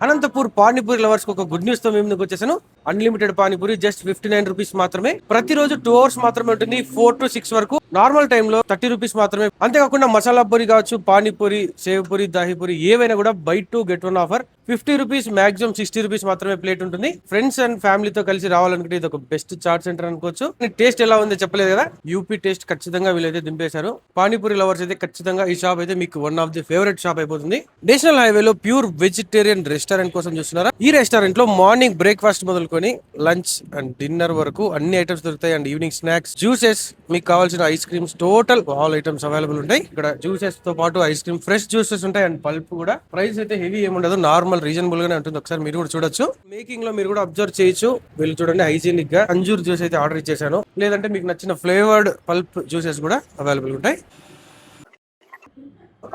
Anantapur panipuri lovers ఒక good news తో మేము ముందుకు వచ్చేసాను. అన్లిమిటెడ్ పానీపూరి జస్ట్ 59 రూపీస్ మాత్రమే. ప్రతిరోజు 2 అవర్స్ మాత్రమే ఉంటుంది, 4 to 6 వరకు. నార్మల్ టైమ్ లో 30 రూపీస్ మాత్రమే. అంతేకాకుండా మసాలా పూరి కావచ్చు, పానీపూరి, సేవ్ పూరి, దాహిపూరి ఏవైనా కూడా by 2 get 1 offer. 50 rupees, maximum 60 rupees మాత్రమే ప్లేట్ ఉంటుంది. ఫ్రెండ్స్ అండ్ ఫ్యామిలీతో కలిసి రావాలనుకుంటే ఇది ఒక బెస్ట్ చాట్ సెంటర్ అనుకోవచ్చు. టేస్ట్ ఎలా ఉందో చెప్పలేదు కదా, యూపీ టేస్ట్ ఖచ్చితంగా వీళ్ళైతే దింపేశారు. పానీపూరి లవర్స్ అయితే ఖచ్చితంగా ఈ షాప్ అయితే మీకు one of the favourite shop అయిపోతుంది. నేషనల్ హైవేలో ప్యూర్ వెజిటేరియన్ రెస్టారెంట్ కోసం చూస్తున్నారా? ఈ రెస్టారెంట్ లో మార్నింగ్ బ్రేక్ఫాస్ట్ మొదలుకొని లంచ్ అండ్ డిన్నర్ వరకు అన్ని ఐటమ్స్ దొరుకుతాయి. అండ్ ఈవినింగ్ స్నాక్స్, జ్యూసెస్, మీకు కావాల్సిన ice creams, total all items available ఉంటాయి. ఇక్కడ జ్యూసెస్ తో పాటు ఐస్ క్రీమ్, ఫ్రెష్ జ్యూసెస్ ఉంటాయి. అండ్ పల్ప్ కూడా. ప్రైస్ అయితే హెవీ ఏముండదు, నార్మల్ రీజనబుల్ గానే ఉంటుంది. ఒకసారి మీరు కూడా చూడొచ్చు. మేకింగ్ లో మీరు కూడా అబ్జర్వ్ చేయొచ్చు. వీళ్ళు చూడండి హైజీనిక్ గా అంజూర్ జ్యూస్ అయితే ఆర్డర్ ఇచ్చేసాను. లేదంటే మీకు నచ్చిన ఫ్లేవర్డ్ పల్ప్ జ్యూసెస్ కూడా అవైలబుల్ ఉంటాయి.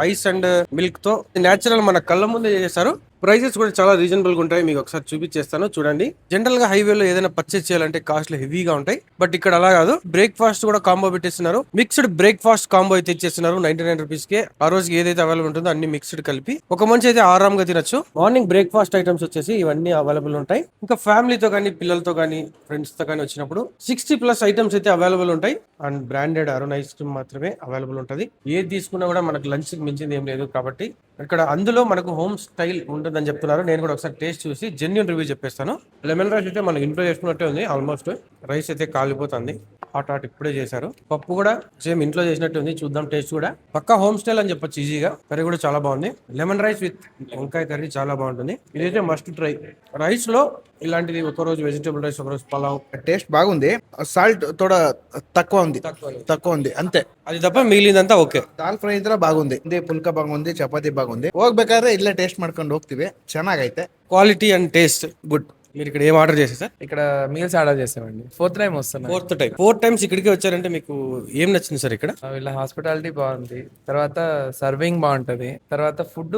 ఐస్ అండ్ మిల్క్ తో నేచురల్ మన కళ్ళ ముందే చేస్తారు. ప్రైసెస్ కూడా చాలా రీజనబుల్ గా ఉంటాయి. మీకు ఒకసారి చూపించేస్తాను చూడండి. జనరల్ గా హైవేలో ఏదైనా పర్చేస్ చేయాలంటే కాస్ట్లు హెవీగా ఉంటాయి, బట్ ఇక్కడ అలా కాదు. బ్రేక్ఫాస్ట్ కూడా కాంబో పెట్టేస్తున్నారు. మిక్స్డ్ బ్రేక్ఫాస్ట్ కాంబో అయితే ఇచ్చేస్తున్నారు 99 రూపీస్ కే. ఆ రోజుకి ఏదైతే అవైలబుల్ ఉంటుందో అన్ని మిక్స్డ్ కలిపి ఒక మంచి అయితే ఆరాంగా తినొచ్చు. మార్నింగ్ బ్రేక్ఫాస్ట్ ఐటమ్స్ వచ్చేసి ఇవన్నీ అవైలబుల్ ఉంటాయి. ఇంకా ఫ్యామిలీతో కానీ, పిల్లలతో కానీ, ఫ్రెండ్స్ తో కానీ వచ్చినప్పుడు 60+ ఐటమ్స్ అయితే అవైలబుల్ ఉంటాయి. And branded Arun ice cream మాత్రమే అవైలబుల్ ఉంటుంది. ఏది తీసుకున్నా కూడా మనకు లంచ్ కి మించింది ఏం లేదు. కాబట్టి ఇక్కడ అందులో మనకు హోమ్ స్టైల్ ఉంటుందని చెప్తున్నారు. నేను కూడా ఒకసారి టేస్ట్ చూసి జెన్యూన్ రివ్యూ చెప్పేస్తాను. లెమన్ రైస్ అయితే మనకి ఇంట్లో చేసుకున్నట్టే ఉంది. ఆల్మోస్ట్ రైస్ అయితే కాలిపోతుంది. హాట్ ఇప్పుడే చేశారు. పప్పు కూడా సేమ్ ఇంట్లో చేసినట్టు ఉంది. చూద్దాం టేస్ట్ కూడా. పక్కా హోమ్ స్టైల్ అని చెప్పొచ్చు ఈజీగా. కర్రీ కూడా చాలా బాగుంది. లెమన్ రైస్ విత్ వంకాయ కర్రీ చాలా బాగుంటుంది. ఇదైతే మస్ట్ ట్రై. రైస్ లో ఇలాంటిది ఒక రోజు వెజిటేబుల్ రైస్, ఒక రోజు పలావ్. టేస్ట్ బాగుంది. సాల్ట్ తోడ తక్కువ ఉంది అంతే. అది తప్ప మిగిలిందంతా ఓకే. ದಾಲ್ ಫ್ರೈ ಇದ್ರೆ ಬಾಗುಂದಿ, ಪುಲ್ಕ ಬಾಗುಂದಿ, ಚಪಾತಿ ಬಾಗುಂದಿ. ಹೋಗ್ಬೇಕಾದ್ರೆ ಇಲ್ಲೇ ಟೇಸ್ಟ್ ಮಾಡ್ಕೊಂಡು ಹೋಗ್ತಿವಿ. ಚೆನ್ನಾಗೈತೆ. Quality and taste good. మీరు ఇక్కడ ఏం ఆర్డర్ చేశారు సార్? ఇక్కడ మీల్స్ ఆర్డర్ చేసామండి. 4th టైం వస్తున్నాం. 4th time. 4 టైమ్స్ ఇక్కడికి వచ్చారంటే మీకు ఏం నచ్చింది సార్ ఇక్కడ? వీళ్ళ హాస్పిటాలిటీ బాగుంది, తర్వాత సర్వింగ్ బాగుంటది, తర్వాత ఫుడ్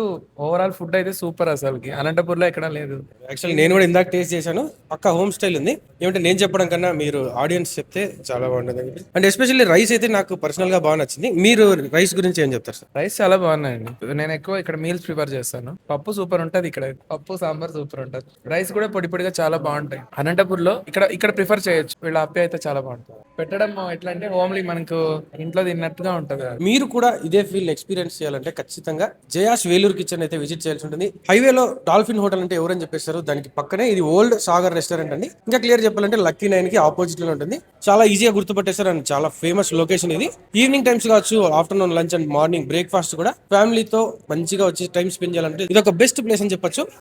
ఓవరాల్ ఫుడ్ అయితే సూపర్. అసలుకి అనంతపూర్ లో ఎక్కడ లేదు. యాక్చువల్లీ నేను కూడా ఇందాక టేస్ట్ చేశాను. పక్కా హోమ్ స్టైల్ ఉంది. ఏమంటే నేను చెప్పడం కన్నా మీరు ఆడియన్స్ చెప్తే చాలా బాగుంటుంది. అండ్ ఎస్పెషల్లీ రైస్ అయితే నాకు పర్సనల్ గా బాగా నచ్చింది. మీరు రైస్ గురించి ఏం చెప్తారు సార్? రైస్ చాలా బాగున్నాయండి. నేను ఎక్కువ ఇక్కడ మీల్స్ ప్రిఫర్ చేస్తాను. పప్పు సూపర్ ఉంటది. ఇక్కడ పప్పు సాంబార్ సూపర్ ఉంటది. రైస్ కూడా పొడి పొడిగా చాలా బాగుంటాయి. అనంతపూర్ లో ఇక్కడ ప్రిఫర్ చేయొచ్చు. వీళ్ళ అప్పి అయితే చాలా బాగుంటుంది. పెట్టడం ఎట్లా అంటే హోమ్లీ, మనకు ఇంట్లో తిన్నట్టుగా ఉంటది. మీరు కూడా ఇదే ఫీల్ ఎక్స్పీరియన్స్ చేయాలంటే ఖచ్చితంగా జయాస్ వేలూరు కిచెన్ అయితే విజిట్ చేయాల్సి ఉంటుంది. హైవేలో డాల్ఫిన్ హోటల్ అంటే ఎవరని చెప్పేస్తారు, దానికి పక్కనే ఇది ఓల్డ్ సాగర్ రెస్టారెంట్ అండి. ఇంకా క్లియర్ చెప్పాలంటే లక్కీ 9 కి ఆపోజిట్ లో ఉంటుంది. చాలా ఈజీగా గుర్తుపట్టేస్తారు. అండ్ చాలా ఫేమస్ లొకేషన్ ఇది. ఈవినింగ్ టైమ్స్ కావచ్చు, afternoon lunch and morning breakfast కూడా ఫ్యామిలీతో మంచిగా వచ్చి టైం స్పెండ్ చేయాలంటే ఇది ఒక బెస్ట్ ప్లేస్ అని చెప్పొచ్చు.